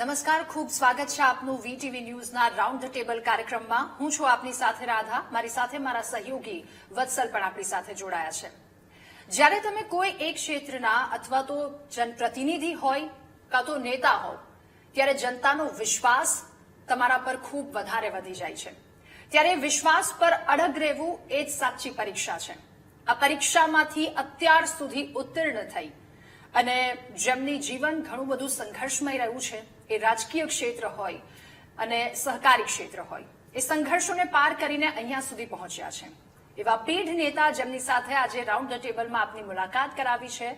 નમસ્કાર, ખૂબ સ્વાગત છે આપનું વીટીવી ન્યૂઝના રાઉન્ડ ધ ટેબલ કાર્યક્રમમાં. હું છું આપની સાથે રાધા. મારી સાથે મારા સહયોગી વત્સલ પણ આપણી સાથે જોડાયા છે. જ્યારે તમે કોઈ એક ક્ષેત્રના અથવા તો જનપ્રતિનિધિ હોય કાં તો નેતા હો, ત્યારે જનતાનો વિશ્વાસ તમારા પર ખૂબ વધારે વધી જાય છે. ત્યારે વિશ્વાસ પર અડગ રહેવું એ જ સાચી પરીક્ષા છે. આ પરીક્ષામાંથી અત્યાર સુધી ઉત્તીર્ણ થઈ અને જેમની જીવન ઘણું બધું સંઘર્ષમય રહ્યું છે, એ રાજકીય ક્ષેત્ર હોય અને સહકારી ક્ષેત્ર હોય, એ સંઘર્ષોને પાર કરીને અહીંયા સુધી પહોંચ્યા છે. એવા પીઢ નેતા જેમની સાથે આજે રાઉન્ડ ધ ટેબલમાં આપની મુલાકાત કરાવી છે,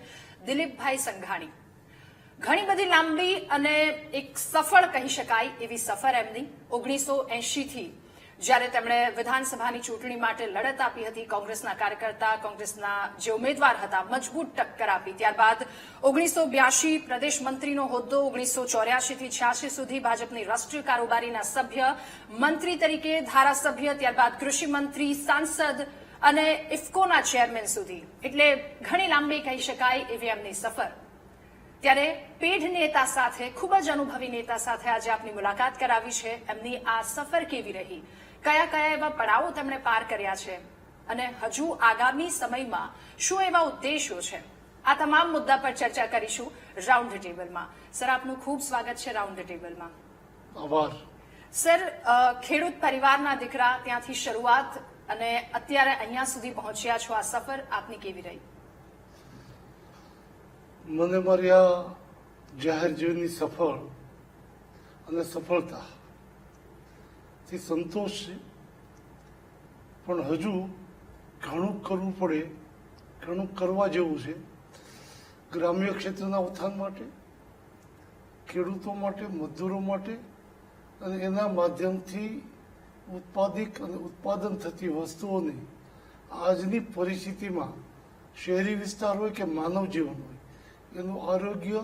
દિલીપભાઈ સંઘાણી. ઘણી બધી લાંબી અને એક સફળ કહી શકાય એવી સફર એમની 1980 થી જ્યારે તેમણે વિધાનસભાની ચૂંટણી માટે લડત આપી હતી. કોંગ્રેસના કાર્યકર્તા, કોંગ્રેસના જે ઉમેદવાર હતા, મજબૂત ટક્કર આપી. ત્યારબાદ 1982 પ્રદેશ મંત્રીનો હોદ્દો, 1984 થી 86 સુધી ભાજપની રાષ્ટ્રીય કારોબારીના સભ્ય, મંત્રી તરીકે, ધારાસભ્ય, ત્યારબાદ કૃષિ મંત્રી, સાંસદ અને ઇફકોના ચેરમેન સુધી. એટલે ઘણી લાંબી કહી શકાય એવી એમની સફર. ત્યારે પીઢ નેતા સાથે, ખૂબ જ અનુભવી નેતા સાથે આજે આપની મુલાકાત કરાવી છે. એમની આ સફર કેવી રહી, કયા કયા એવા પડાવો તેમણે પાર કર્યા છે અને હજુ આગામી સમયમાં શું એવા ઉદ્દેશો છે, આ તમામ મુદ્દા પર ચર્ચા કરીશું રાઉન્ડ ધ ટેબલમાં. સર, આપનું ખૂબ સ્વાગત છે રાઉન્ડ ધ ટેબલમાં. આભાર. સર, ખેડૂત પરિવારના દીકરા, ત્યાંથી શરૂઆત અને અત્યારે અહીંયા સુધી પહોંચ્યા છો, આ સફર આપની કેવી રહી? મને મારી આ જાહેર જીવનની સફળ અને સફળતા થી સંતોષ છે, પણ હજુ ઘણું કરવું પડે, ઘણું કરવા જેવું છે. ગ્રામ્ય ક્ષેત્રના ઉત્થાન માટે, ખેડૂતો માટે, મજદૂરો માટે અને એના માધ્યમથી ઉત્પાદિત અને ઉત્પાદન થતી વસ્તુઓની આજની પરિસ્થિતિમાં શહેરી વિસ્તાર હોય કે માનવ જીવન હોય, એનું આરોગ્ય,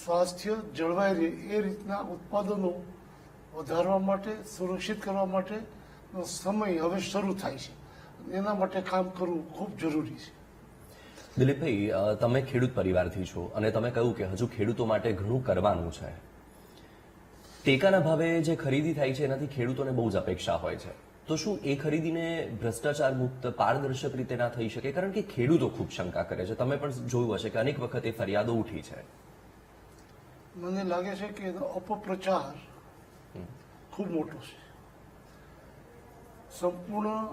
સ્વાસ્થ્ય જળવાઈ રહે એ રીતના ઉત્પાદનો વધારવા માટે, સુરક્ષિત કરવા માટેનો સમય હવે શરૂ થાય છે. એના માટે કામ કરવું ખૂબ જરૂરી છે. દિલીપભાઈ, તમે ખેડૂત પરિવારથી છો અને તમે કહ્યું કે હજુ ખેડૂતો માટે ઘણું કરવાનું છે. ટેકાના ભાવે જે ખરીદી થાય છે એનાથી ખેડૂતોને બહુ જ અપેક્ષા હોય છે. તો શું એ ખરીદીને ભ્રષ્ટાચાર મુક્ત, પારદર્શક રીતે ના થઈ શકે? કારણ કે ખેડૂતો ખૂબ શંકા કરે છે. તમે પણ જોયું હશે કે અનેક વખત એ ફરિયાદો ઉઠી છે. મને લાગે છે કે એનો અપપ્રચાર ખૂબ મોટો છે. સંપૂર્ણ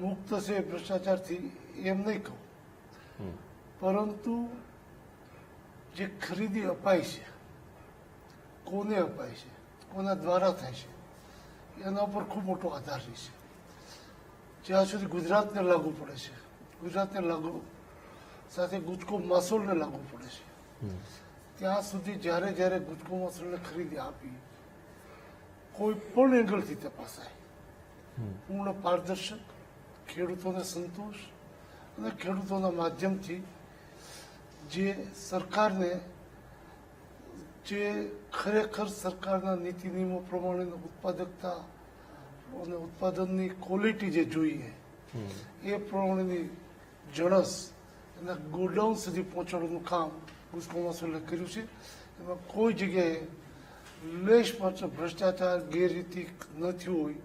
મુક્ત છે ભ્રષ્ટાચારથી એમ નહીં કહું, પરંતુ જે ખરીદી અપાય છે, કોને અપાય છે, કોના દ્વારા થાય છે, એના ઉપર ખૂબ મોટો આધાર રહે છે. જ્યાં સુધી ગુજરાતને લાગુ પડે છે, ગુજરાતને લાગુ સાથે ગુજકો મહસૂલને લાગુ પડે છે, ત્યાં સુધી જ્યારે જ્યારે ગુજકો મહસૂલને ખરીદી આપી, કોઈ પણ એંગલથી તપાસાય, પૂર્ણ પારદર્શક, ખેડૂતોને સંતોષ અને ખેડૂતોના માધ્યમથી જે સરકારને, જે ખરેખર સરકારના નીતિ નિયમો પ્રમાણેની ઉત્પાદકતા અને ઉત્પાદનની ક્વોલિટી જે જોઈએ એ પ્રમાણેની જણસ એના ગોડાઉન સુધી પહોંચાડવાનું કામ ગુજકો મહસૂલે કર્યું છે. એમાં કોઈ જગ્યાએ લેશ માત્ર ભ્રષ્ટાચાર, ગેરરીતિ ન થયું હોય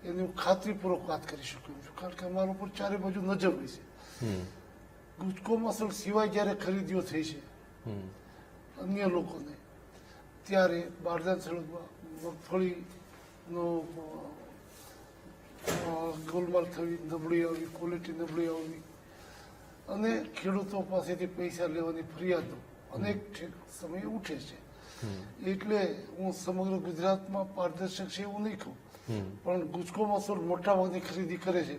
એની હું ખાતરીપૂર્વક વાત કરી શકું છું, કારણ કે અમારા ઉપર ચારે બાજુ નજર હોય છે. ગુજકો મહસૂલ સિવાય જ્યારે ખરીદીઓ થઈ છે અન્ય લોકોને, ત્યારે બારદાન સળગવા, મગફળીનો ગોલમાલ થવી, નબળી આવી, ક્વોલિટી નબળી આવવી અને ખેડૂતો પાસેથી પૈસા લેવાની ફરિયાદો અનેક સમયે ઉઠે છે. એટલે હું સમગ્ર ગુજરાતમાં પારદર્શક છે એવું નહીં કહું, પણ ગુજકો મહસૂલ મોટા ભાગની ખરીદી કરે છે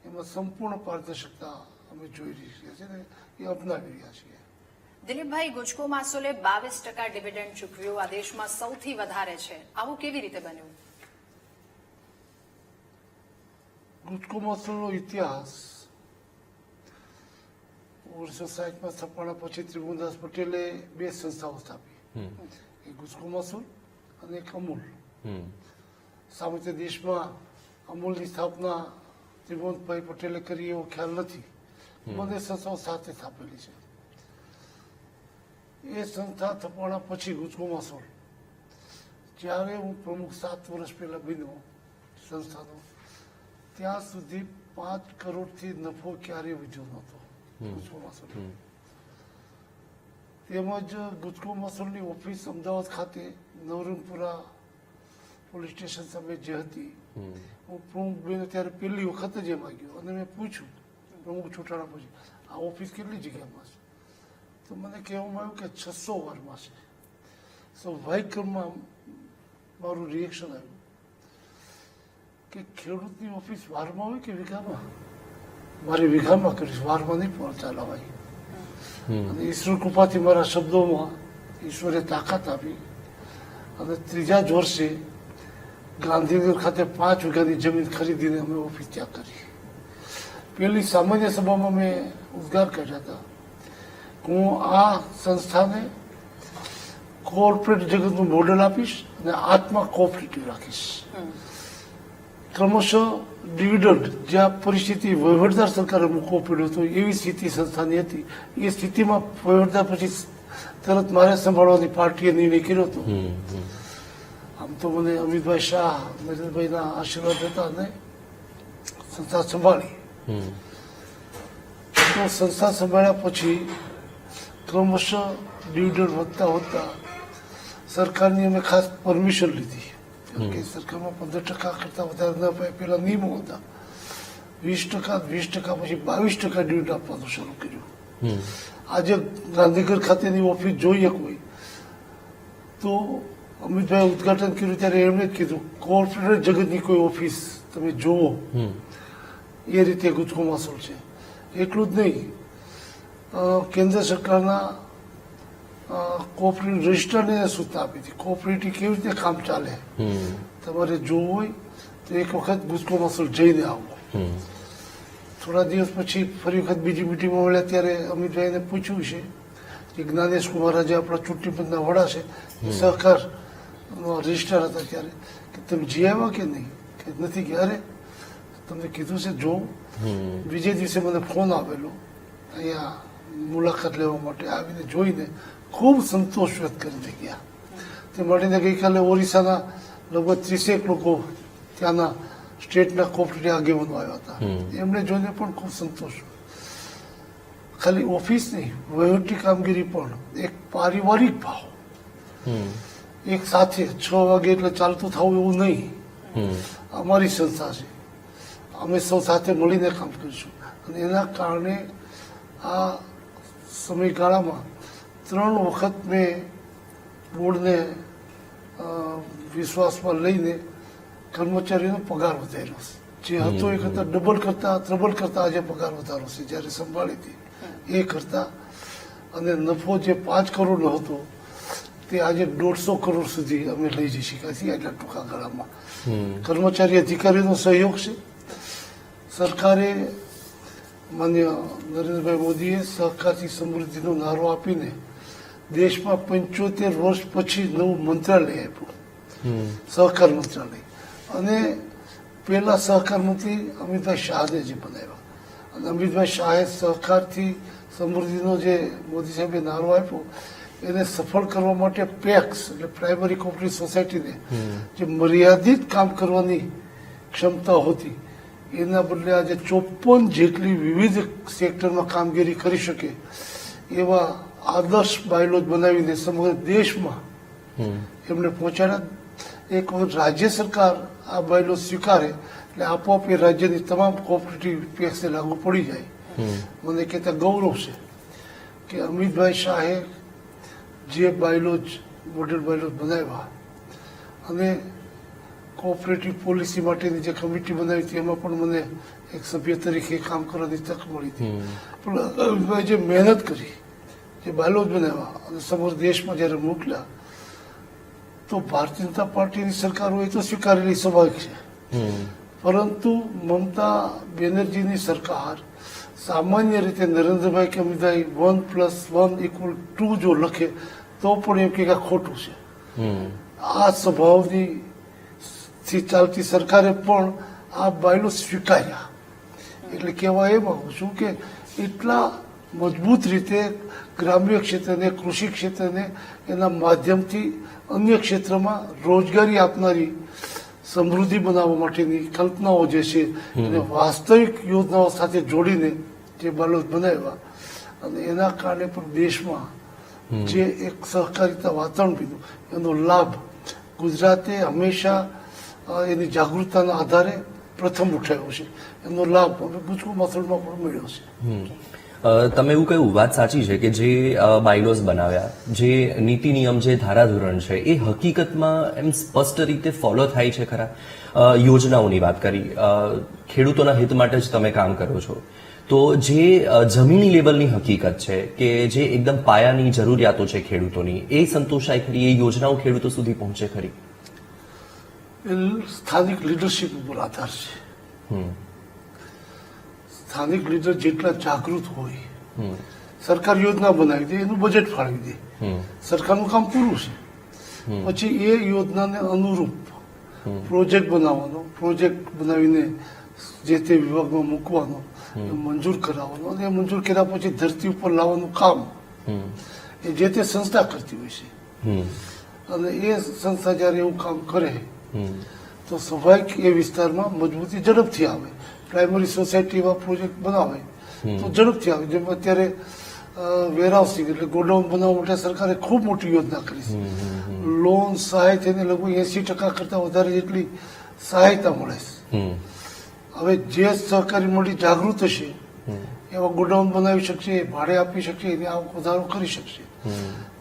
એમાં સંપૂર્ણ પારદર્શકતા અમે જોઈ રહ્યા છીએ ને એ અપનાવી રહ્યા છીએ. દિલીપભાઈ, ગુજકો મહસૂલે 22% ડિવિડન્ડ ચૂકવ્યું, આ દેશમાં સૌથી વધારે છે. આવું કેવી રીતે બન્યું? ગુજકો મહસૂલનો ઇતિહાસ 1960માં સ્થાપના પછી ત્રિભુવનદાસ પટેલે બે સંસ્થાઓ સ્થાપી, એક ગુજકો મહસૂલ અને એક અમૂલ. સામાન્ય દેશમાં અમૂલની સ્થાપના ત્રિભુવનભાઈ પટેલે કરી એવો ખ્યાલ નથી. બંને સંસ્થાઓ સાથે સ્થાપેલી છે. એ સંસ્થા થપાણા પછી ગુજકોમાં સોળ જ્યારે હું પ્રમુખ 7 વર્ષ પહેલા બન્યો સંસ્થાનો, ત્યાં સુધી 5 કરોડથી નફો ક્યારેય વધ્યો નહોતો ગુજકોમાં સોળ. તેમજ ગુજકો મસૂલની ઓફિસ અમદાવાદ ખાતે નવરંગપુરા પોલીસ સ્ટેશન સામે જે હતી, હું પ્રમુખ બન્યો ત્યારે પહેલી વખત જ એમાં ગયો અને મેં પૂછ્યું પ્રમુખ ચૂંટાણા પછી આ ઓફિસ કેટલી જગ્યામાં છે, તો મને કહેવામાં આવ્યું કે 600 વારમાં છે. સ્વાભાવિક ક્રમમાં મારું રિએક્શન આવ્યું કે ખેડૂતની ઓફિસ વારમાં હોય કે વીઘામાં? મારે વીઘામાં કરીશ, વારમાં નહીં પહોંચાડવાય. અને ઈશ્વર કૃપાથી મારા શબ્દોમાં ઈશ્વરે તાકાત આપી અને 3જા જ વર્ષે ગાંધીનગર ખાતે 5 વીઘાની જમીન ખરીદીને અમે ઓફિસ ત્યાં કરી. પહેલી સામાન્ય સભામાં મેં ઉદ્ગાર કર્યા હતા, હું આ સંસ્થાને કોર્પોરેટ જગતનું મોડેલ આપીશ અને આત્મા કોઓપરેટિવ રાખીશ. ક્રમશઃ ડિવિડન્ડ જ્યાં પરિસ્થિતિ વહીવટદાર સરકારે મૂકવો પડ્યો હતો એવી સ્થિતિ સંસ્થાની હતી. એ સ્થિતિમાં વહીવટદાર પછી તરત મારે સંભાળવાની પાર્ટીએ નિર્ણય કર્યો હતો. આમ તો મને અમિતભાઈ શાહ, નરેન્દ્રભાઈના આશીર્વાદ હતા અને સંસ્થા સંભાળી. તો સંસ્થા સંભાળ્યા પછી ક્રમશઃ ડિવિડન્ડ વધતા વધતા સરકારની અમે ખાસ પરમિશન લીધી કે સરકારમાં 15% કરતાં વધારે ન અપાય. પેલા નિયમો હતા 20%, 20% પછી 22% ડિવિડન્ડ આપવાનું શરૂ કર્યું. આજે ગાંધીનગર ખાતેની ઓફિસ જોઈએ કોઈ તો અમિતભાઈ ઉદઘાટન કર્યું ત્યારે એમણે જ કીધું કોર્પોરેટ જગતની કોઈ ઓફિસ તમે જોવો એ રીતે ગુજકો મસૂલ છે. એટલું જ નહીં, કેન્દ્ર સરકારના કોઓપરેટિવ રજિસ્ટરને સૂચના આપી હતી કોઓપરેટિવ કેવી રીતે કામ ચાલે. તમારે જોવું હોય તો એક વખત ગુજકો મસૂલ જઈને આવો. થોડા દિવસ પછી ફરી વખત બીજી મિટિંગમાં મળ્યા ત્યારે અમિતભાઈને પૂછ્યું છે કે જ્ઞાનેશ કુમાર આજે આપણા ચૂંટણી પંચના વડા છે, સહકાર રજિસ્ટર હતા ત્યારે, કે તમે જી આવ્યા કે નહીં? કે નથી. કે અરે તમને કીધું છે જો. બીજે દિવસે મને ફોન આવેલો અહીંયા મુલાકાત લેવા માટે, આવીને જોઈને ખૂબ સંતોષ વ્યક્ત કરીને ગયા. તે મળીને ગઈકાલે ઓરિસ્સાના લગભગ 30 લોકો ત્યાંના સ્ટેટના કોઓપરેટિવ આગેવાનો આવ્યા હતા. એમને જોઈને પણ ખૂબ સંતોષ. ખાલી ઓફિસ નહીં, વહીવટી કામગીરી પણ એક પારિવારિક ભાવ, એક સાથે 6 વાગે એટલે ચાલતું થવું એવું નહીં. અમારી સંસ્થા છે, અમે સૌ સાથે મળીને કામ કરીશું. અને એના કારણે આ સમયગાળામાં 3 વખત મેં બોર્ડને વિશ્વાસમાં લઈને કર્મચારીનો પગાર વધાર્યો છે. જે હતો એ કરતાં ડબલ કરતાં ત્રબલ કરતાં આજે પગાર વધારો છે જ્યારે સંભાળી હતી એ કરતાં. અને નફો જે 5 કરોડનો હતો તે આજે 150 કરોડ સુધી અમે લઈ જઈ શક્યા છીએ આટલા ટૂંકા ગાળામાં. કર્મચારી અધિકારીનો સહયોગ છે. સરકારે માન્ય નરેન્દ્રભાઈ મોદીએ સહકારથી સમૃદ્ધિનો નારો આપીને દેશમાં 75 વર્ષ પછી નવું મંત્રાલય આપ્યું, સહકાર મંત્રાલય. અને પહેલા સહકાર મંત્રી અમિતભાઈ શાહને જે બનાવ્યા. અને અમિતભાઈ શાહે સહકારથી સમૃદ્ધિનો જે મોદી સાહેબે નારો આપ્યો એને સફળ કરવા માટે પેક્સ એટલે પ્રાઇમરી કોઓપરેટિવ સોસાયટીને જે મર્યાદિત કામ કરવાની ક્ષમતા હતી એના બદલે આજે 54 જેટલી વિવિધ સેક્ટરમાં કામગીરી કરી શકે એવા આદર્શ બાયલોજ બનાવીને સમગ્ર દેશમાં એમને પહોંચાડ્યા. એક વખત રાજ્ય સરકાર આ બાયલોજ સ્વીકારે એટલે આપોઆપ એ રાજ્યની તમામ કોઓપરેટિવ પેક્સને લાગુ પડી જાય. મને કહેતા ગૌરવ છે કે અમિતભાઈ શાહે જે બાયલોજ મોડેલ બાયલોજ બનાવ્યા અને કોઓપરેટિવ પોલિસી માટેની જે કમિટી બનાવી હતી એમાં પણ મને એક સભ્ય તરીકે કામ કરવાની તક મળી હતી. પણ અમિતભાઈ જે મહેનત કરી, જે બાયલોજ બનાવ્યા અને સમગ્ર દેશમાં જ્યારે મોકલ્યા તો ભારતીય જનતા પાર્ટીની સરકાર હોય તો સ્વીકારેલી સ્વાભાવિક છે. પરંતુ મમતા બેનર્જીની સરકાર સામાન્ય રીતે નરેન્દ્રભાઈ કે અમિતભાઈ 1+1 = 2 જો લખે તો પણ એમ કે ખોટું છે. આ સ્વભાવની થી ચાલતી સરકારે પણ આ બાયલો સ્વીકાર્યા. એટલે કહેવા એ માંગુ છું કે એટલા મજબૂત રીતે ગ્રામ્ય ક્ષેત્રને, કૃષિ ક્ષેત્રને એના માધ્યમથી અન્ય ક્ષેત્રમાં રોજગારી આપનારી સમૃદ્ધિ બનાવવા માટેની કલ્પનાઓ જે છે એને વાસ્તવિક યોજનાઓ સાથે જોડીને જે બાલોદ બનાવ્યા અને એના કારણે પણ દેશમાં જે એક સહકારિતા વાતાવરણ બન્યું એનો લાભ ગુજરાતે હંમેશા એની જાગૃતતાના આધારે પ્રથમ ઉઠાવ્યો છે. એનો લાભ હવે ગુજકો મથલમાં પણ મળ્યો છે. તમે એવું કહ્યું, વાત સાચી છે કે જે બાયલોઝ બનાવ્યા, જે નીતિ નિયમ, જે ધારાધોરણ છે એ હકીકતમાં એમ સ્પષ્ટ રીતે ફોલો થાય છે ખરા? યોજનાઓની વાત કરી, ખેડૂતોના હિત માટે જ તમે કામ કરો છો, તો જે જમીની લેવલની હકીકત છે કે જે એકદમ પાયાની જરૂરિયાતો છે ખેડૂતોની, એ સંતોષાય ખરી? એ યોજનાઓ ખેડૂતો સુધી પહોંચે ખરી? એ સ્થાનિક લીડરશીપ ઉપર આધાર છે. સ્થાનિક લીડર જેટલા જાગૃત હોય, સરકાર યોજના બનાવી દે, એનું બજેટ ફાળવી દે, સરકારનું કામ પૂરું છે. પછી એ યોજનાને અનુરૂપ પ્રોજેક્ટ બનાવવાનો, પ્રોજેક્ટ બનાવીને જે તે વિભાગમાં મૂકવાનો, મંજૂર કરાવવાનો અને મંજૂર કર્યા પછી ધરતી ઉપર લાવવાનું કામ એ જે તે સંસ્થા કરતી હોય છે. અને એ સંસ્થા જયારે એવું કામ કરે તો સ્વાભાવિક એ વિસ્તારમાં મજબૂતી ઝડપથી આવે. પ્રાઇમરી સોસાયટી એવા પ્રોજેક્ટ બનાવે તો ઝડપથી આવે. જેમ અત્યારે વેરહાઉસિંગ એટલે ગોડાઉન બનાવવા માટે સરકારે ખૂબ મોટી યોજના કરી છે. લોન સહાય થઈને લગભગ 80% કરતા વધારે જેટલી સહાયતા મળે છે. હવે જે સહકારી મંડળી જાગૃત હશે એવા ગોડાઉન બનાવી શકશે, ભાડે આપી શકશે, એને આવક વધારો કરી શકશે.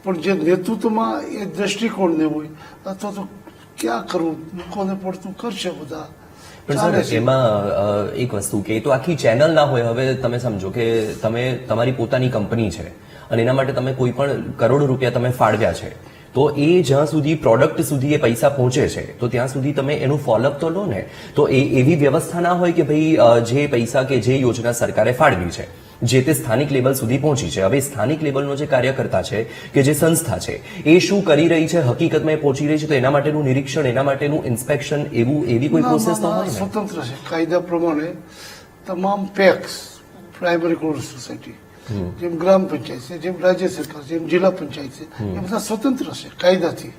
પણ જે નેતૃત્વમાં એ દ્રષ્ટિકોણને હોય અથવા તો ક્યાં કરવું, લોકોને પડતું કરશે બધા. પણ સર, એમાં એક વસ્તુ કે તો આખી ચેનલ ના હોય. હવે તમે સમજો કે તમે તમારી પોતાની કંપની છે અને એના માટે તમે કોઈ પણ કરોડ રૂપિયા તમે ફાળવ્યા છે, તો એ જ્યાં સુધી પ્રોડક્ટ સુધી એ પૈસા પહોંચે છે તો ત્યાં સુધી તમે એનું ફોલોઅપ તો લો ને. તો એ એવી વ્યવસ્થા ના હોય કે ભાઈ જે પૈસા કે જે યોજના સરકારે ફાળવી છે જે તે સ્થાનિક લેવલ સુધી પહોંચી છે, હવે સ્થાનિક લેવલનો જે કાર્યકર્તા છે કે જે સંસ્થા છે એ શું કરી રહી છે, હકીકતમાં એ પહોંચી રહી છે, તો એના માટેનું નિરીક્ષણ, એના માટેનું ઇન્સ્પેક્શન, એવી કોઈ પ્રોસેસ તો હોય ને? સ્વતંત્ર છે. કાયદા પ્રમાણે તમામ પેક્સ, પ્રાઇમરી કોર્પોરેટ સોસાયટી, જેમ ગ્રામ પંચાયત છે, જેમ રાજ્ય સરકાર છે, જેમ જિલ્લા પંચાયત છે, એ બધા સ્વતંત્ર છે કાયદાથી.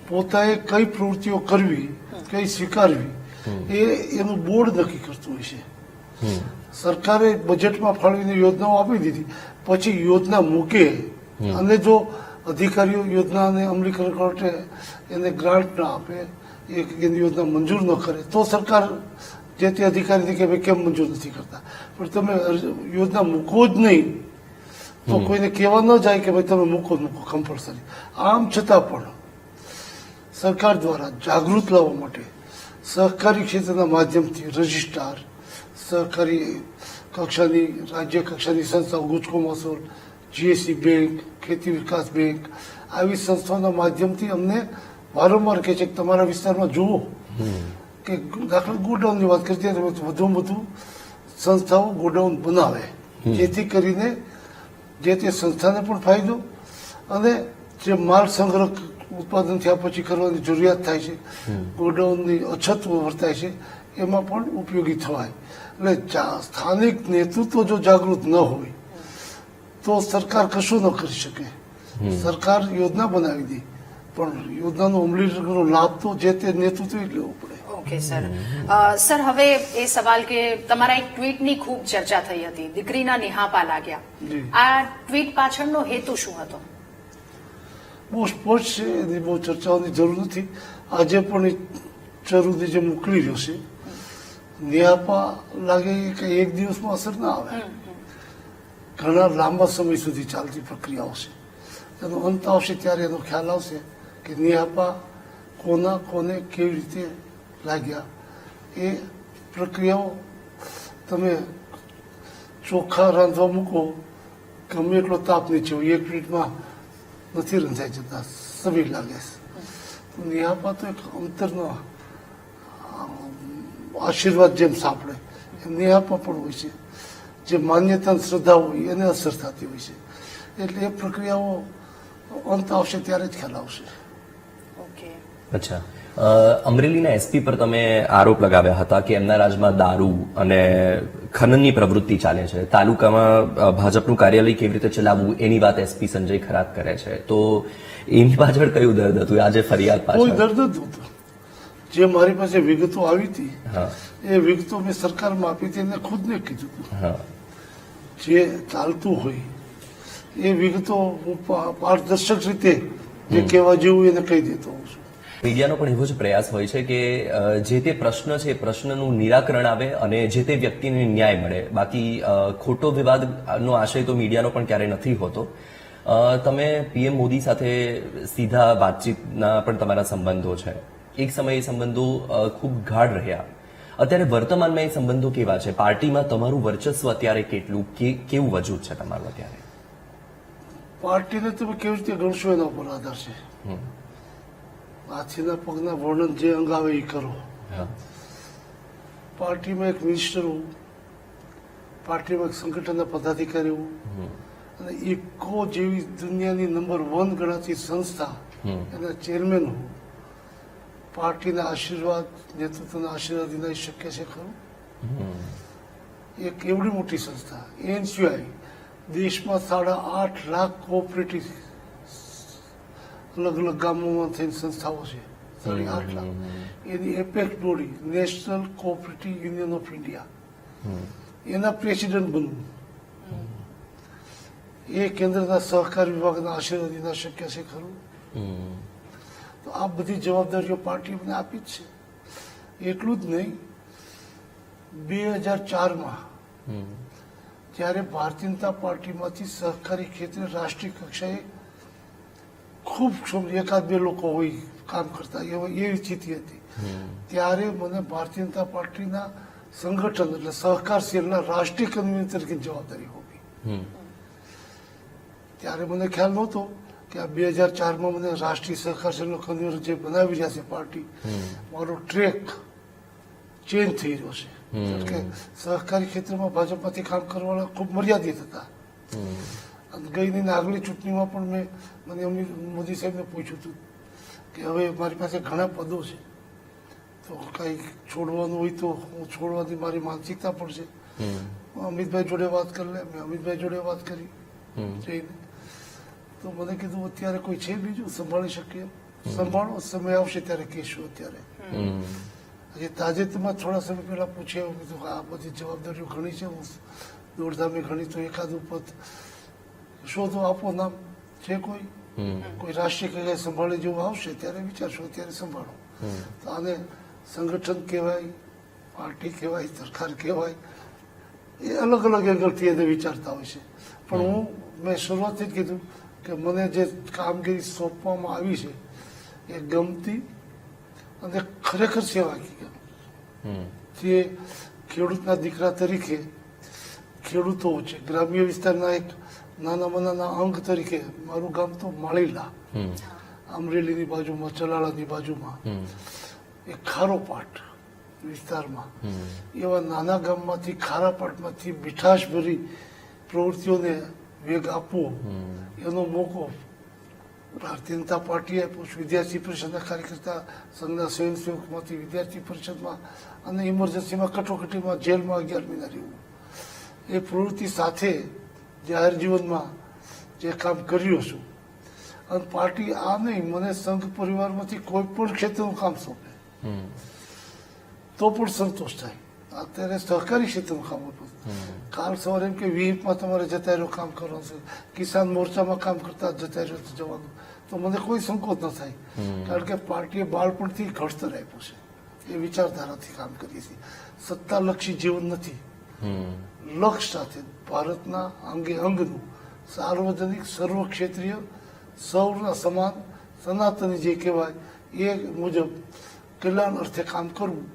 પોતાએ કઈ પ્રવૃત્તિઓ કરવી, કઈ સ્વીકારવી એ એનું બોર્ડ નક્કી કરતું હોય છે. સરકારે બજેટમાં ફાળવીને યોજનાઓ આપી દીધી, પછી યોજના મૂકે અને જો અધિકારીઓ યોજનાને અમલીકરણ માટે એને ગ્રાન્ટ ના આપે, એની યોજના મંજૂર ન કરે તો સરકાર જે તે અધિકારીને કે ભાઈ કેમ મંજૂર નથી કરતા. પણ તમે યોજના મૂકો જ નહીં તો કોઈને કહેવા ન જાય કે ભાઈ તમે મૂકો કમ્પલસરી. આમ છતાં પણ સરકાર દ્વારા જાગૃત લાવવા માટે સહકારી ક્ષેત્રના માધ્યમથી રજિસ્ટ્રાર, સહકારી કક્ષાની, રાજ્ય કક્ષાની સંસ્થાઓ, ગુજકો મહોત્સવ, જીએસસી બેંક, ખેતી વિકાસ બેંક, આવી સંસ્થાઓના માધ્યમથી અમને વારંવાર કહે છે કે તમારા વિસ્તારમાં જુઓ કે દાખલા ગોડાઉનની વાત કરતી વધુમાં વધુ સંસ્થાઓ ગોડાઉન બનાવે, જેથી કરીને જે તે સંસ્થાને પણ ફાયદો અને જે માલ સંગ્રહ ઉત્પાદન થયા પછી કરવાની જરૂરિયાત થાય છે, ગોડાઉનની અછત વર્તાય છે, એમાં પણ ઉપયોગી થવાય. એટલે સ્થાનિક નેતૃત્વ જો જાગૃત ન હોય તો સરકાર કશું ન કરી શકે. સરકાર યોજના બનાવી દે પણ યોજનાનો અમલીકરણનો લાભ તો જે તે નેતૃત્વ જ લેવો પડે. Okay sir. સર, હવે એ સવાલ કે તમારા એક ટ્વીટની ખૂબ ચર્ચા થઈ હતી, દીકરીના નિહાપા લાગ્યા. આ ટ્વીટ પાછળનો હેતુ શું હતો? બહુ સ્પષ્ટ છે, એની બહુ ચર્ચાઓની જરૂર નથી. આજે પણ એ જરૂરી જે મોકલી રહ્યો છે, નિહાપા લાગે કે એક દિવસમાં અસર ના આવે, ઘણા લાંબા સમય સુધી ચાલતી પ્રક્રિયાઓ છે. એનો અંત આવશે ત્યારે એનો ખ્યાલ આવશે કે નિહાપા કોને કેવી રીતે લાગ્યા. એ પ્રક્રિયાઓ તમે ચોખા રાંધવા મૂકો, ગમે એટલો તાપ નીચે હોય, 1 મિનિટમાં નથી રંધાઈ જતા, સમય લાગે છે. નિહાપા તો એક અંતરનો આશીર્વાદ જેમ સાંપડે એમ નિહાપા પણ હોય છે. જે માન્યતા શ્રદ્ધા હોય એને અસર થતી હોય છે. એટલે એ પ્રક્રિયાઓ અંત આવશે ત્યારે જ ખ્યાલ આવશે. ઓકે. અચ્છા, અમરેલીના એસપી પર તમે આરોપ લગાવ્યા હતા કે એમના રાજમાં દારૂ અને ખનનની પ્રવૃત્તિ ચાલે છે. તાલુકામાં ભાજપનું કાર્યાલય કેવી રીતે ચલાવવું એની વાત એસપી સંજય ખરાત કરે છે. તો એની પાછળ કયું દર્દ હતું? આજે ફરિયાદ કોઈ પાછળ દર્દ જ નહોતું. જે મારી પાસે વિગતો આવી હતી હા એ વિગતો મેં સરકારમાં આપી હતી અને ખુદને કીધું હતું. હા જે ચાલતું હોય એ વિગતો હું પારદર્શક રીતે જે કહેવા જેવું એને કહી દેતો હોઉં છું. મીડિયાનો પણ એવો જ પ્રયાસ હોય છે કે જે તે પ્રશ્ન છે એ પ્રશ્નનું નિરાકરણ આવે અને જે તે વ્યક્તિને ન્યાય મળે. બાકી ખોટો વિવાદનો આશય તો મીડિયાનો પણ ક્યારેય નથી હોતો. તમે પીએમ મોદી સાથે સીધા વાતચીતના પણ તમારા સંબંધો છે. એક સમયે એ સંબંધો ખૂબ ગાઢ રહ્યા. અત્યારે વર્તમાનમાં એ સંબંધો કેવા છે? પાર્ટીમાં તમારું વર્ચસ્વ અત્યારે કેટલું, કેવું વજૂદ છે તમારું અત્યારે? પાર્ટીને તમે કેવી રીતે ગણશો એના ઉપર આધાર છે. હાથીના પગના વર્ણન જે અંગ આવે એ કરો. હા પાર્ટીમાં એક મિનિસ્ટર હોવું, પાર્ટીમાં એક સંગઠનના પદાધિકારી હોવું અને ઇકો જેવી દુનિયાની નંબર 1 ગણાતી સંસ્થા એના ચેરમેન હોવું, પાર્ટીના આશીર્વાદ, નેતૃત્વના આશીર્વાદ વિના શક્ય છે ખરું? એક એવડી મોટી સંસ્થા. એ સિવાય દેશમાં 8.5 લાખ કોઓપરેટિવ અલગ અલગ ગામોમાં થઈને સંસ્થાઓ છે. 8.5 લાખ. એની apex body, national cooperative union of India, એના પ્રેસિડેન્ટ બનવું એ કેન્દ્રના સહકાર વિભાગના આશીર્વાદ વિના શક્ય છે ખરું? તો આ બધી જવાબદારીઓ પાર્ટી મને આપી જ છે. એટલું જ નહીં, 2004માં જ્યારે ભારતીય જનતા પાર્ટીમાંથી સહકારી ક્ષેત્રે રાષ્ટ્રીય કક્ષાએ ખૂબ એકાદ બે લોકો હોય કામ કરતા એવી સ્થિતિ હતી. ત્યારે મને ભારતીય જનતા પાર્ટીના સંગઠન એટલે સહકાર સેલના રાષ્ટ્રીય કન્વીનર તરીકે જવાબદારી હોવી. ત્યારે મને ખ્યાલ નહોતો કે આ 2004માં મને રાષ્ટ્રીય સહકાર સેલનો કન્વીનર જે બનાવી રહ્યા છે પાર્ટી, મારો ટ્રેક ચેન્જ થઈ રહ્યો છે. કારણ કે સહકારી ક્ષેત્રમાં ભાજપમાંથી કામ કરવાના ખૂબ મર્યાદિત હતા. અને ગઈની આગલી ચૂંટણીમાં પણ મને મોદી સાહેબને પૂછ્યું હતું કે હવે મારી પાસે ઘણા પદો છે, તો કંઈ છોડવાનું હોય તો હું છોડવાની મારી માનસિકતા પણ છે. અમિતભાઈ જોડે વાત કરી લે. મેં અમિતભાઈ જોડે વાત કરી જઈને, તો મને કીધું અત્યારે કોઈ છે બીજું સંભાળી શકીએ? સંભાળો, સમય આવશે ત્યારે કહીશું. અત્યારે હજી તાજેતરમાં થોડા સમય પહેલા પૂછ્યા, કીધું આ બધી જવાબદારીઓ ઘણી છે, હું દોડધામે ઘણી, તો એકાદું પદ શોધો, આપો નામ. છે કોઈ રાષ્ટ્રીય કક્ષાએ સંભાળી જેવું આવશે ત્યારે વિચારશો, અત્યારે સંભાળો. તો આને સંગઠન કહેવાય, પાર્ટી કહેવાય, સરકાર કહેવાય, એ અલગ અલગ એંગલથી એને વિચારતા હોય છે. પણ મેં શરૂઆતથી જ કીધું કે મને જે કામગીરી સોંપવામાં આવી છે એ ગમતી અને ખરેખર સેવાકીય. જે ખેડૂતના દીકરા તરીકે ખેડૂતો છે, ગ્રામ્ય વિસ્તારના એક નાનામાં નાના અંગ તરીકે મારું ગામ તો માળીલા, અમરેલીની બાજુમાં, ચલાળાની બાજુમાં, એક ખારોપાટ વિસ્તારમાં, એવા નાના ગામમાંથી, ખારાપાટમાંથી મીઠાશભરી પ્રવૃત્તિઓને વેગ આપવો, એનો મોકો ભારતીય જનતા પાર્ટીએ આપ્યો છે. વિદ્યાર્થી પરિષદના કાર્યકર્તા સંઘના સ્વયંસેવકમાંથી વિદ્યાર્થી પરિષદમાં અને ઇમરજન્સીમાં, કટોકટીમાં, જેલમાં 11 મહિના રહેવું, એ પ્રવૃત્તિ સાથે જાહેર જીવનમાં જે કામ કર્યું છું. અને પાર્ટી આ નહીં, મને સંઘ પરિવારમાંથી કોઈ પણ ક્ષેત્રનું કામ સોંપે તો પણ સંતોષ થાય. અત્યારે સહકારી ક્ષેત્રનું કામ હતું. કાલ સવારે એમ કે વિહિપમાં તમારે જતા રહ્યો કામ કરવાનું છે, કિસાન મોરચામાં કામ કરતા જતા રહ્યો જવાનું, તો મને કોઈ સંકોચ ન થાય. કારણ કે પાર્ટીએ બાળપણથી ઘડતર આપ્યું છે, એ વિચારધારાથી કામ કરીએ છીએ. સત્તાલક્ષી જીવન નથી, લક્ષ્ય સાથે ભારતના અંગે અંગનું સાર્વજનિક, સર્વક્ષેત્રીય, સૌના સમાન, સનાતની જે કહેવાય એ મુજબ કલ્યાણ અર્થે કામ કરવું.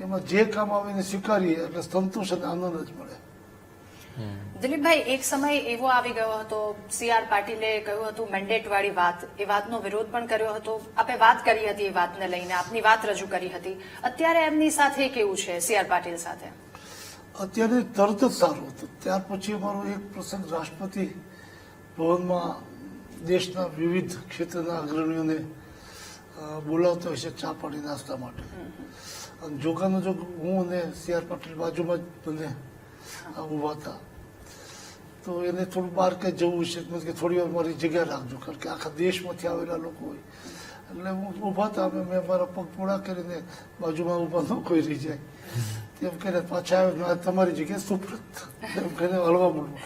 એમાં જે કામ આવે એને સ્વીકારીએ એટલે સંતોષ અને આનંદ જ મળે. દિલીપભાઈ, એક સમય એવો આવી ગયો હતો, સી.આર. પાટીલે કહ્યું હતું મેન્ડેટ વાળી વાત, એ વાતનો વિરોધ પણ કર્યો હતો. આપે વાત કરી હતી એ વાતને લઈને, આપની વાત રજૂ કરી હતી. અત્યારે એમની સાથે કેવું છે, સી.આર. પાટીલ સાથે? અત્યારે તરત જ સારું હતું. ત્યાર પછી અમારો એક પ્રસંગ રાષ્ટ્રપતિ ભવનમાં દેશના વિવિધ ક્ષેત્રના અગ્રણીઓને બોલાવતો હશે ચા પાણી નાસ્તા માટે. અને જોગાનો જોગ હું અને CR પાટીલ બાજુમાં જ બંને ઊભા હતા. તો એને થોડું બહાર કંઈ જવું છે કે થોડી વાર મારી જગ્યા રાખજો, કારણ કે આખા દેશમાંથી આવેલા લોકો હોય. એટલે હું ઊભા હતા, મેં મારા પગ પૂરા કરીને બાજુમાં ઊભા ન કોઈ રહી જાય તેમ કરીને પાછા આવ્યો, તમારી જગ્યાએ સુપ્રત એમ કહીને હળવા મળવા.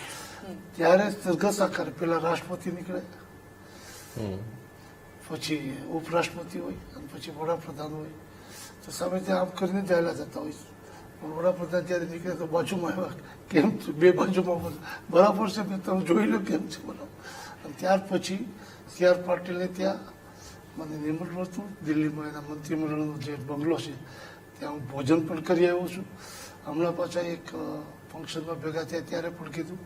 ત્યારે સરઘસ આકારે પેલા રાષ્ટ્રપતિ નીકળે, પછી ઉપરાષ્ટ્રપતિ હોય અને પછી વડાપ્રધાન હોય. તો સામે ત્યાં આમ કરીને ચાલ્યા જતા હોય. પણ વડાપ્રધાન જ્યારે નીકળે તો બાજુમાં આવ્યા, કેમ છે? બે બાજુમાં બરાબર છે, મેં તમે જોઈ લો કેમ છે બરાબર. અને ત્યાર પછી CR પાટીલને ત્યાં મને નિમંત્રણ હતું દિલ્હીમાં, એના મંત્રીમંડળનો જે બંગલો છે ત્યાં હું ભોજન પણ કરી આવ્યો છું. હમણાં પાછા એક ફંક્શનમાં ભેગા થયા ત્યારે પણ કીધું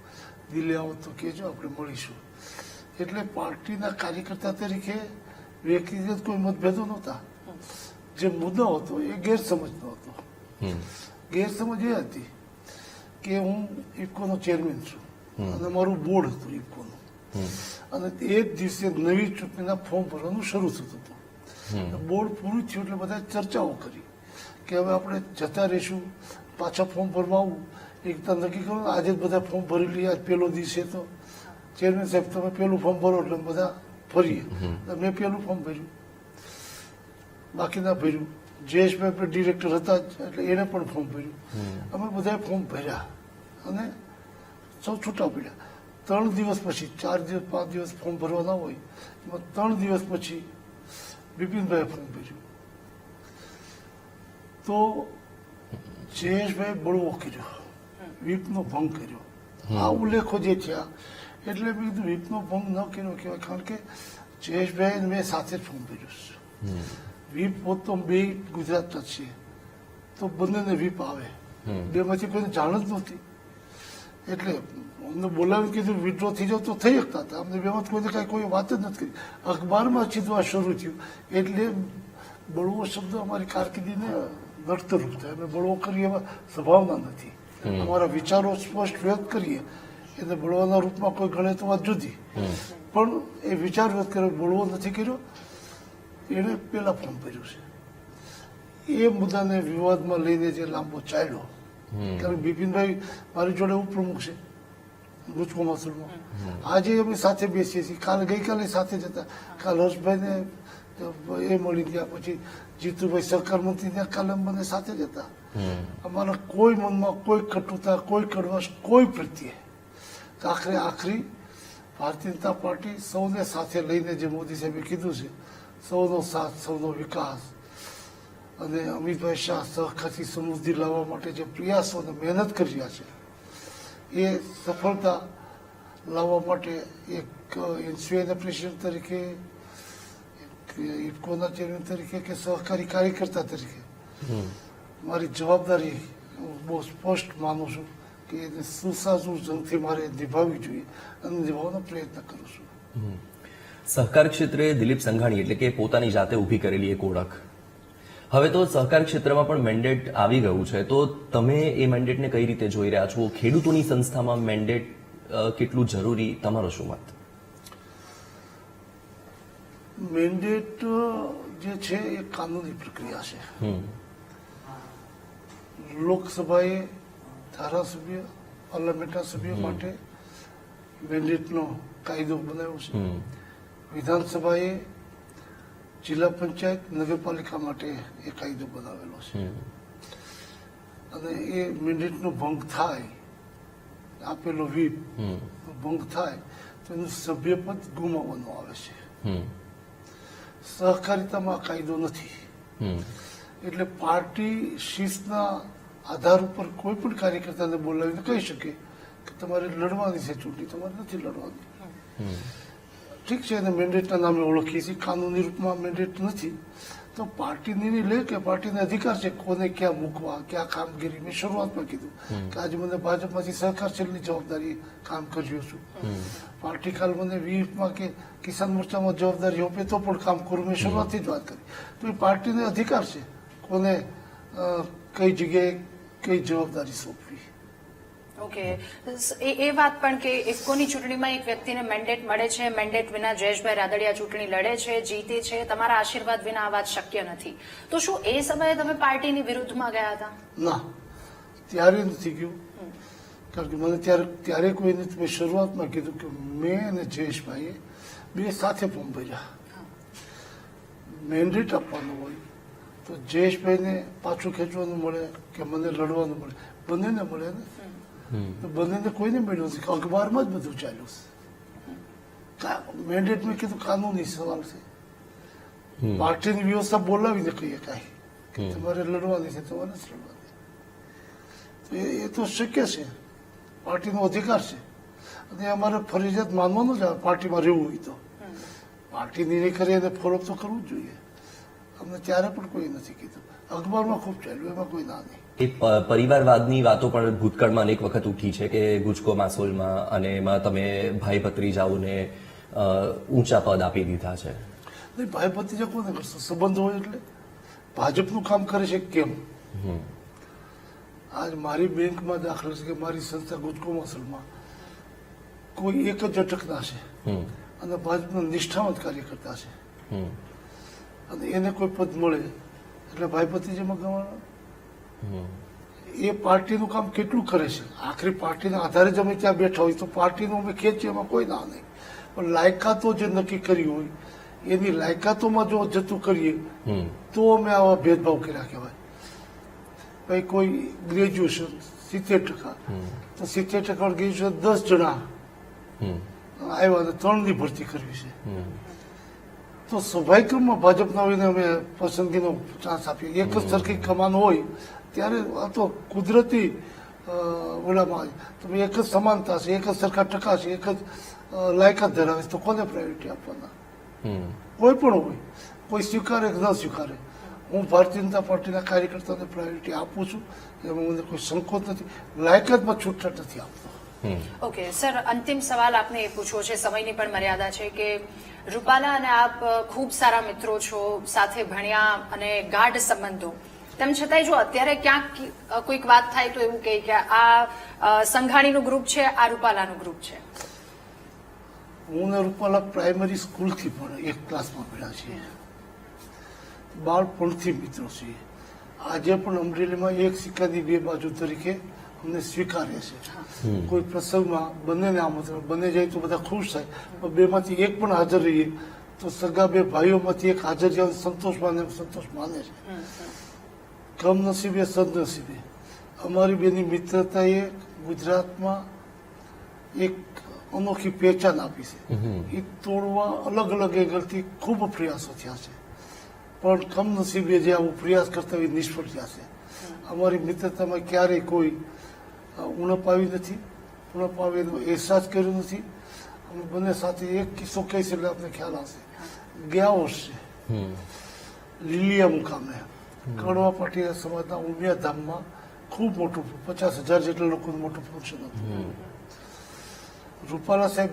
દિલ્હી આવો તો કહેજો, આપણે મળીશું. એટલે પાર્ટીના કાર્યકર્તા તરીકે વ્યક્તિગત કોઈ મતભેદો નહોતા. જે મુદ્દો હતો એ ગેરસમજનો હતો. ગેરસમજ એ હતી કે હું ઇફકોનો ચેરમેન છું અને મારું બોર્ડ હતું ઇફકોનું, અને એ જ દિવસે નવી ચૂંટણીના ફોર્મ ભરવાનું શરૂ થતું હતું. બોર્ડ પૂરું થયું એટલે બધા ચર્ચાઓ કરી કે હવે આપણે જતા રહીશું, પાછા ફોર્મ ભરવા આવું. એક તો નક્કી કરો આજે જ બધા ફોર્મ ભરી લઈએ, આજ પહેલો દિવસે તો ચેરમેન સાહેબ તમે પહેલું ફોર્મ ભરો એટલે બધા ફરીએ. મેં પહેલું ફોર્મ ભર્યું, બાકી ના ભર્યું. જયેશભાઈ ડિરેક્ટર હતા એટલે એને પણ ફોર્મ ભર્યું. અમે બધાએ ફોર્મ ભર્યા અને સૌ છૂટા પડ્યા. 3 દિવસ પછી, 4 દિવસ 5 દિવસ ફોર્મ ભરવાના હોય એમાં 3 દિવસ પછી બિપિનભાઈએ ફોર્મ ભર્યું. તો જયેશભાઈ બળવો કર્યો, વ્હીપનો ભંગ કર્યો. આ ઉલ્લેખો જે થયા એટલે મેં કીધું વ્હીપનો ભંગ ન કર્યો કહેવાય, કારણ કે જયેશભાઈ મેં સાથે જ ફોર્મ ભર્યું છે. વ્હીપ પોત તો બે ગુજરાતના જ છે, તો બંનેને વ્હીપ આવે. બેમાંથી કોઈને જાણ જ નહોતી. એટલે અમને બોલાવીને કીધું વિડ્રો થઈ જાવ તો થઈ શકતા હતા. અમને બેમાંથી કોઈને કાંઈ કોઈ વાત જ નથી કરી. અખબારમાં સીધું આ શરૂ થયું. એટલે બળવો શબ્દ અમારી કારકિર્દીને નડતરૂપ થાય. અમે બળવો કરીએ એવા સ્વભાવના નથી. અમારા વિચારો સ્પષ્ટ વ્યક્ત કરીએ એટલે બળવાના રૂપમાં કોઈ ગણે તો વાત જુદી, પણ એ વિચાર વ્યક્ત કર્યો, બળવો નથી કર્યો. એણે પેલા ફોર્મ ભર્યું છે. એ મુદ્દાને વિવાદમાં લઈને જે લાંબો ચાલ્યો, કારણ બિપિનભાઈ મારી જોડે ઉપપ્રમુખ છે ગુજકો મસૂલમાં. આજે અમે સાથે બેસીએ છીએ, ગઈકાલે સાથે જ હતા. કાલ હર્ષભાઈને એ મળી ગયા, પછી જીતુભાઈ સરકાર મંત્રી ત્યાં કાલે મને સાથે જ હતા. અમારા કોઈ મનમાં કોઈ કટુતા, કોઈ કડવાશ, કોઈ પ્રત્યે આખરી ભારતીય જનતા પાર્ટી સૌને સાથે લઈને, જે મોદી સાહેબે કીધું છે, સૌનો સાથ, સૌનો વિકાસ, અને અમિતભાઈ શાહ સહકારથી સમૃદ્ધિ લાવવા માટે જે પ્રયાસો અને મહેનત કરી રહ્યા છે, એ સફળતા લાવવા માટે એક એનસીઆઈના પ્રેસિડેન્ટ તરીકે, ઇફકોના ચેરમેન તરીકે કે સહકારી કાર્યકર્તા તરીકે મારી જવાબદારી હું બહુ સ્પષ્ટ માનું છું કે એને સુસાસુ જંગથી મારે નિભાવવી જોઈએ અને નિભાવવાનો પ્રયત્ન કરું છું. સહકાર ક્ષેત્રે દિલીપ સંઘાણી એટલે કે પોતાની જાતે ઊભી કરેલી એક ઓળખ. હવે તો સહકાર ક્ષેત્રમાં પણ મેન્ડેટ આવી ગયું છે, તો તમે એ મેન્ડેટને કઈ રીતે જોઈ રહ્યા છો? ખેડૂતોની સંસ્થામાં મેન્ડેટ કેટલું જરૂરી, તમારો શું મત? મેન્ડેટ જે છે એ કાનૂની પ્રક્રિયા છે. લોકસભાએ ધારાસભ્ય, પાર્લામેન્ટના સભ્યો માટે મેન્ડેટનો કાયદો બનાવ્યો છે. વિધાનસભાએ જિલ્લા પંચાયત, નગરપાલિકા માટે એ કાયદો બનાવેલો છે. અને એ મેન્ડેટનો ભંગ થાય, આપેલો વ્હીપ ભંગ થાય તો એનું સભ્યપદ ગુમાવવાનું આવે છે. સહકારિતામાં કાયદો નથી. એટલે પાર્ટી શિસ્તના આધાર ઉપર કોઈ પણ કાર્યકર્તાને બોલાવીને કહી શકે કે તમારે લડવાની છે ચૂંટણી, તમારે નથી લડવાની. ઠીક છે, એને મેન્ડેટના નામે ઓળખીએ છીએ, કાનૂની રૂપમાં મેન્ડેટ નથી. તો પાર્ટી નિર્ણય લે કે પાર્ટીને અધિકાર છે કોને ક્યાં મૂકવા, ક્યાં કામગીરી. મેં શરૂઆતમાં કીધું કે આજે મને ભાજપમાંથી સહકાર સેલની જવાબદારી કામ કર્યું છું. પાર્ટી કાલ મને વીએફમાં કે કિસાન મોરચામાં જવાબદારી આપે તો પણ કામ કરું. મેં શરૂઆતથી જ વાત કરી. તો એ પાર્ટીને અધિકાર છે કોને કઈ જગ્યાએ કઈ જવાબદારી સોંપવી. ઓકે, એ વાત પણ કે ઇફકોની ચૂંટણીમાં એક વ્યક્તિને મેન્ડેટ મળે છે, મેન્ડેટ વિના જયેશભાઈ રાદડિયા ચૂંટણી લડે છે, જીતે છે, તમારા આશીર્વાદ વિના આ વાત શક્ય નથી. તો શું એ સમયે તમે પાર્ટીની વિરુદ્ધમાં ગયા હતા? ના, ત્યારે નથી ગયું. કારણ કે મને ત્યારે કોઈને મેં શરૂઆતમાં કીધું કે મેં અને જયેશભાઈએ બે સાથે ફોર્મ ભર્યા. મેન્ડેટ આપવાનું હોય તો જયેશભાઈને પાછું ખેંચવાનું મળે કે મને લડવાનું મળે, બંનેને મળે ને. તો બંનેને કોઈને મળ્યું નથી. અખબારમાં જ બધું ચાલ્યું છે. મેન્ડેટ મેં કીધું કાનૂની સવાલ છે. પાર્ટીની વ્યવસ્થા બોલાવીને કહીએ કાંઈ કે તમારે લડવાની છે, તમારે જ લડવાની. તો એ તો શક્ય છે, પાર્ટીનો અધિકાર છે અને અમારે ફરજિયાત માનવાનું જ આવે પાર્ટીમાં રહેવું હોય તો. પાર્ટી નિર્ણય કરી અને ફોલો તો કરવું જ જોઈએ. અમને ત્યારે પણ કોઈ નથી કીધું. અખબારમાં ખૂબ ચાલ્યું, એમાં કોઈ ના નહીં. એ પરિવારવાદની વાતો પણ ભૂતકાળમાં અનેક વખત ઉઠી છે કે ગુજકો માસોલમાં, અને એમાં તમે ભાઈ ભત્રીજાઓને ઊંચા પદ આપી દીધા છે. નહીં, ભાઈ ભત્રીજા કોને કરશો? સંબંધ હોય એટલે ભાજપનું કામ કરે છે કેમ? આજ મારી બેંકમાં દાખલ છે કે મારી સંસ્થા ગુજકો માસોલમાં કોઈ એક જ અટકના છે અને ભાજપના નિષ્ઠાવંત કાર્યકર્તા છે અને એને કોઈ પદ મળે એટલે ભાઈ ભત્રીજામાં ગવાના. એ પાર્ટીનું કામ કેટલું કરે છે? આખરી પાર્ટીના આધારે જ અમે ત્યાં બેઠા હોય તો પાર્ટીનું અમે ખેંચીએ, એમાં કોઈ ના નહીં. પણ લાયકાતો જે નક્કી કરી હોય એની લાયકાતોમાં જો જતું કરીએ તો અમે આવા ભેદભાવ કર્યા કહેવાય. ભાઈ કોઈ ગ્રેજ્યુએશન 70%, તો 70% ગ્રેજ્યુએશન 10 જણા આવ્યા અને 3ની ભરતી કરવી છે. તો સ્વાભાવિકમાં ભાજપના હોઈને અમે પસંદગીનો ચાન્સ આપીએ. એક જ સરખી કમાન હોય ત્યારે આ તો કુદરતી ઓલામાં તમે એક જ સમાનતા છે, એક જ સરખા ટકા છે, એક જ લાયકાત ધરાવે છે, તો કોને પ્રાયોરિટી આપવાના? કોઈ પણ હોય, કોઈ સ્વીકારે કે ન સ્વીકારે, હું ભારતીય જનતા પાર્ટીના કાર્યકર્તાને પ્રાયોરિટી આપું છું. એમાં મને કોઈ સંકોચ નથી, લાયકાતમાં છૂટછાટ નથી આપતો. ઓકે સર, અંતિમ સવાલ આપને એ પૂછવો છે, સમયની પણ મર્યાદા છે, કે રૂપાલા અને આપ ખૂબ સારા મિત્રો છો, સાથે ભણ્યા અને ગાઢ સંબંધો, તેમ છતાંય જો અત્યારે ક્યાંક કોઈક વાત થાય તો એવું કહે કે આ સંઘાણીનું ગ્રુપ છે, આ રૂપાલાનું ગ્રુપ છે. હું ને રૂપાલા પ્રાઇમરી સ્કૂલથી પણ એક ક્લાસમાં ભણ્યા છીએ, બાળપણથી મિત્રો છીએ. આજે પણ અમરેલીમાં એક સિક્કાની બે બાજુ તરીકે અમને સ્વીકારે છે. કોઈ પ્રસંગમાં બંનેને આમંત્રણ, બંને જાય તો બધા ખુશ થાય, પણ બેમાંથી એક પણ હાજર રહીએ તો સગા બે ભાઈઓમાંથી એક હાજર જાય સંતોષ માને છે. કમનસીબે સદનસીબે અમારી બેની મિત્રતાએ ગુજરાતમાં એક અનોખી પહેચાન આપી છે. એ તોડવા અલગ અલગ એંગલથી ખૂબ પ્રયાસો થયા છે, પણ કમનસીબે જે આવું પ્રયાસ કરતા હોય નિષ્ફળ થયા છે. અમારી મિત્રતામાં ક્યારેય કોઈ ઉણપ આવી નથી, ઉણપ આવે એનો અહેસાસ કર્યો નથી. અમે બંને સાથે એક કિસ્સો કહીશ એટલે આપને ખ્યાલ આવશે. ગયા વર્ષે લીલિયા મુકામે કડવા પાટીદાર સમાજના ઉમિયા ધામમાં ખૂબ મોટું 50,000 જેટલા લોકોનું મોટું ફંક્શન હતું. રૂપાલા સાહેબ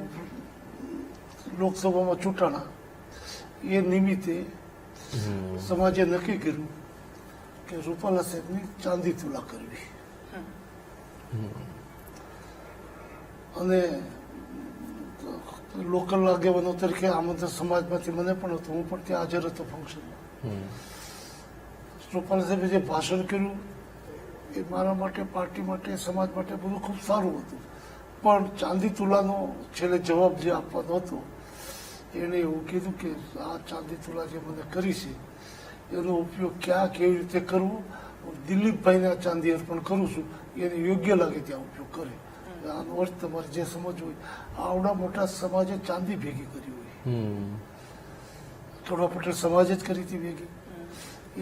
લોકસભામાં ચૂંટાણા, એ નિમિત્તે સમાજે નક્કી કર્યું કે રૂપાલા સાહેબની ચાંદી તુલા કરવી. અને લોકલ આગેવાનો તરીકે આમંત્રણ સમાજમાંથી મને પણ હતું, હું પણ ત્યાં હાજર હતો ફંક્શનમાં. રૂપાલા સાહેબે જે ભાષણ કર્યું એ મારા માટે, પાર્ટી માટે, સમાજ માટે બધું ખૂબ સારું હતું. પણ ચાંદી તુલાનો છેલ્લે જવાબ જે આપવાનો હતો એને એવું કીધું કે આ ચાંદી તુલા જે મને કરી છે એનો ઉપયોગ ક્યાં કેવી રીતે કરવો, દિલીપભાઈને આ ચાંદી અર્પણ કરું છું, એને યોગ્ય લાગે ત્યાં ઉપયોગ કરે. આનો અર્થ તમારે જે સમજવું હોય, આવડા મોટા સમાજે ચાંદી ભેગી કરી હોય, કડવા પટેલ સમાજે જ કરી હતી ભેગી.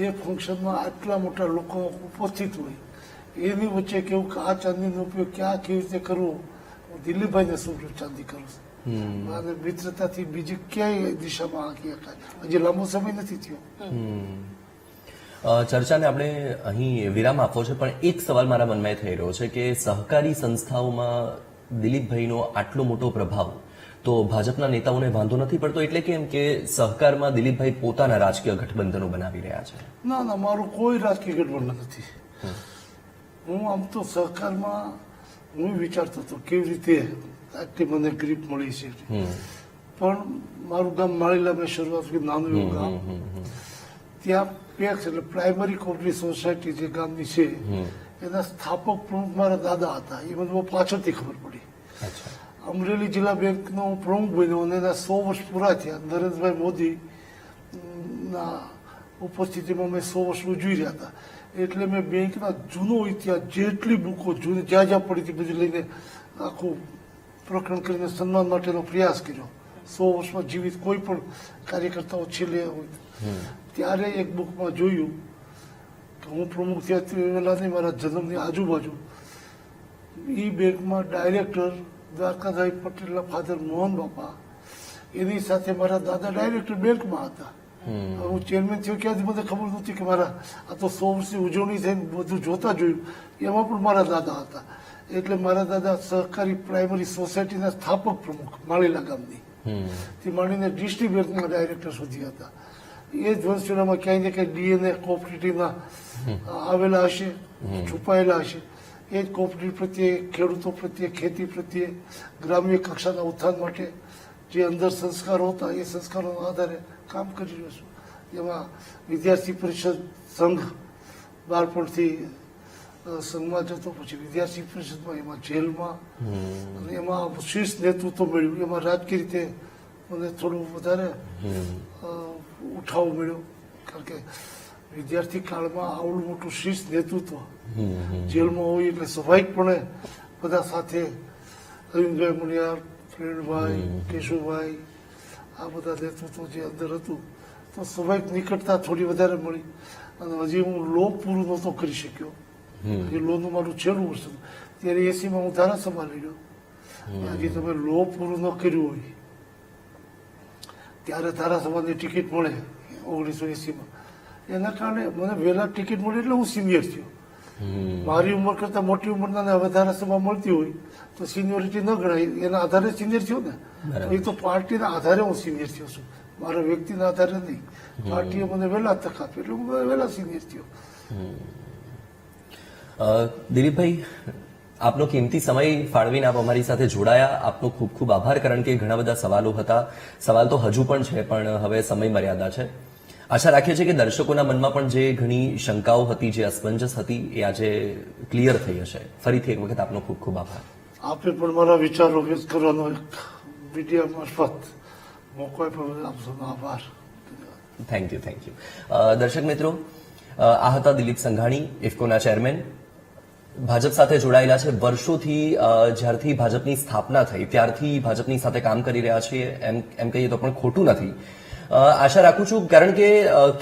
એ ફંક્શનમાં આટલા મોટા લોકો ઉપસ્થિત હોય, એની વચ્ચે કેવું કે આ ચાંદીનો ઉપયોગ ક્યાં કેવી રીતે કરવો, દિલીપભાઈને શું ચાંદી કરું છું. અને મિત્રતાથી બીજી ક્યાંય દિશામાં આંકી શકાય. હજી લાંબો સમય નથી થયો. ચર્ચાને આપણે અહીં વિરામ આપવો છે, પણ એક સવાલ મારા મનમાં થઈ રહ્યો છે કે સહકારી સંસ્થાઓમાં દિલીપભાઈનો આટલો મોટો પ્રભાવ, તો ભાજપના નેતાઓને વાંધો નથી પડતો? એટલે કેમ કે સહકારમાં દિલીપભાઈ પોતાના રાજકીય ગઠબંધનો બનાવી રહ્યા છે. ના ના, મારું કોઈ રાજકીય ગઠબંધન નથી. હું આમ તો સહકારમાં હું વિચારતો હતો કેવી રીતે આટલી મને ગ્રીપ મળી છે. પણ મારું ગામ માળીલા, મેં શરૂઆત કરી, નાનું એવું ગામ. ત્યાં પેક્સ એટલે પ્રાઇમરી કોઓપરેટિવ સોસાયટી જે ગામની છે એના સ્થાપક પ્રમુખ મારા દાદા હતા. એ મને બહુ પાછળથી ખબર પડી. અમરેલી જિલ્લા બેંકનો હું પ્રમુખ બન્યો અને એના 100 વર્ષ પૂરા થયા. નરેન્દ્રભાઈ મોદી ના ઉપસ્થિતિમાં મેં 100 વર્ષ ઉજવી રહ્યા હતા. એટલે મેં બેંકના જૂનો ઇતિહાસ, જેટલી બુકો જૂની જ્યાં જ્યાં પડી હતી બધી લઈને આખું પ્રકરણ કરીને સન્માન માટેનો પ્રયાસ કર્યો. 100 વર્ષમાં જીવિત કોઈ પણ કાર્યકર્તાઓ છેલ્લે હોય. ત્યારે એક બુકમાં જોયું કે હું પ્રમુખ થયા તે પહેલા નહીં, મારા જન્મની આજુબાજુ એ બેંકમાં ડાયરેક્ટર દ્વારકાભાઈ પટેલના ફાધર મોહન બાપા, એની સાથે મારા દાદા ડાયરેક્ટર બેંકમાં હતા. હું ચેરમેન થયો ક્યાંથી મને ખબર નહોતી કે મારા આ તો 100 વર્ષની ઉજવણી થઈને બધું જોતા જોયું. એમાં પણ મારા દાદા હતા. એટલે મારા દાદા સહકારી પ્રાઇમરી સોસાયટીના સ્થાપક પ્રમુખ માળીલા ગામની, તે માંડીને ડિસ્ટ્રિક્ટ બેંકના ડાયરેક્ટર સુધી હતા. એ જ વંશવેલામાં ક્યાંય ને ક્યાંય ડીએનએ કોઓપરેટિવના આવેલા હશે, છુપાયેલા હશે. એ જ કોઓપરેટિવ પ્રત્યે, ખેડૂતો પ્રત્યે, ખેતી પ્રત્યે, ગ્રામ્ય કક્ષાના ઉત્થાન માટે જે અંદર સંસ્કારો હતા એ સંસ્કારોના આધારે કામ કરી રહ્યો છું. એમાં વિદ્યાર્થી પરિષદ સંઘ બાળપણથી સંઘમાં જતો, પછી વિદ્યાર્થી પરિષદમાં, એમાં જેલમાં, અને એમાં શીર્ષ નેતૃત્વ મળ્યું. એમાં રાજકીય રીતે મને થોડું વધારે ઉઠાવો મળ્યો, કારણ કે વિદ્યાર્થી કાળમાં આવડું મોટું શીર્ષ નેતૃત્વ જેલમાં હોય એટલે સ્વાભાવિકપણે બધા સાથે અરવિંદભાઈ મુનિયાર, પ્રેરણભાઈ, કેશુભાઈ, આ બધા નેતૃત્વ જે અંદર હતું તો સ્વાભાવિક નિકટતા થોડી વધારે મળી. અને હજી હું લો પૂરું નહોતો કરી શક્યો. એ લોનું મારું છેલ્લું વર્ષ હતું. ત્યારે 80માં હું ધારાસભા લડ્યો. હજી તમે લો પૂરું ન કર્યું હોય ત્યારે ધારાસભાની ટિકિટ મળે 1980માં. એના કારણે મને વહેલા ટિકિટ મળી એટલે હું સિનિયર થયો. મારી ઉંમર કરતાં મોટી ઉંમરના હવે ધારાસભા મળતી હોય તો સિનિયોરિટી ન ગણાય, એના આધારે સિનિયર થયો ને. એ તો પાર્ટીના આધારે હું સિનિયર થયો છું, મારા વ્યક્તિના આધારે નહીં. પાર્ટીએ મને વહેલા તક આપી એટલે હું વહેલા સિનિયર થયો. દિલીપભાઈ, આપનો કિંમતી સમય ફાળવીને આપ અમારી સાથે જોડાયા. આપનો ખૂબ ખૂબ આભાર, કારણ કે ઘણા બધા સવાલો હતા. સવાલ તો હજુ પણ છે, પણ હવે સમય મર્યાદા છે. આશા રાખીએ છીએ કે દર્શકોના મનમાં પણ જે ઘણી શંકાઓ હતી, જે અસમંજસ હતી, એ આજે ક્લિયર થઈ હશે. ફરીથી એક વખત આપનો ખૂબ ખૂબ આભાર. આપે પણ મારા વિચારો વ્યક્ત કરવાનો એક મીડિયા મારફત મોકો આપ્યો, આપનો આભાર. Thank you. દર્શક મિત્રો, આ હતા દિલીપ સંઘાણી, ઇફકોના ચેરમેન. ભાજપ સાથે જોડાયેલા છે વર્ષોથી. જ્યારથી ભાજપની સ્થાપના થઈ ત્યારથી ભાજપની સાથે કામ કરી રહ્યા છીએ, એમ કહીએ તો પણ ખોટું નથી. આશા રાખું છું, કારણ કે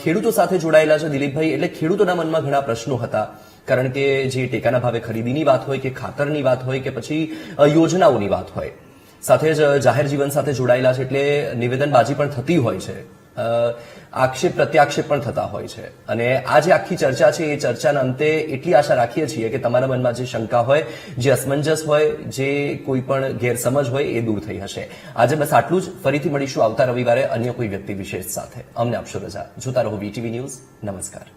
ખેડૂતો સાથે જોડાયેલા છે દિલીપભાઈ, એટલે ખેડૂતોના મનમાં ઘણા પ્રશ્નો હતા. કારણ કે જે ટેકાના ભાવે ખરીદીની વાત હોય કે ખાતરની વાત હોય કે પછી યોજનાઓની વાત હોય, સાથે જ જાહેર જીવન સાથે જોડાયેલા છે, એટલે નિવેદનબાજી પણ થતી હોય છે, આક્ષેપ પ્રત્યાક્ષેપ પણ થતા હોય છે. અને આ જે આખી ચર્ચા છે, એ ચર્ચાના અંતે એટલી આશા રાખીએ છીએ કે તમારા મનમાં જે શંકા હોય, જે અસમંજસ હોય, જે કોઈ પણ ગેરસમજ હોય, એ દૂર થઈ હશે. આજે બસ આટલું જ. ફરીથી મળીશું આવતા રવિવારે અન્ય કોઈ વ્યક્તિ વિશેષ સાથે. અમને આપશો રજા. જોતા રહો વીટીવી ન્યૂઝ. નમસ્કાર.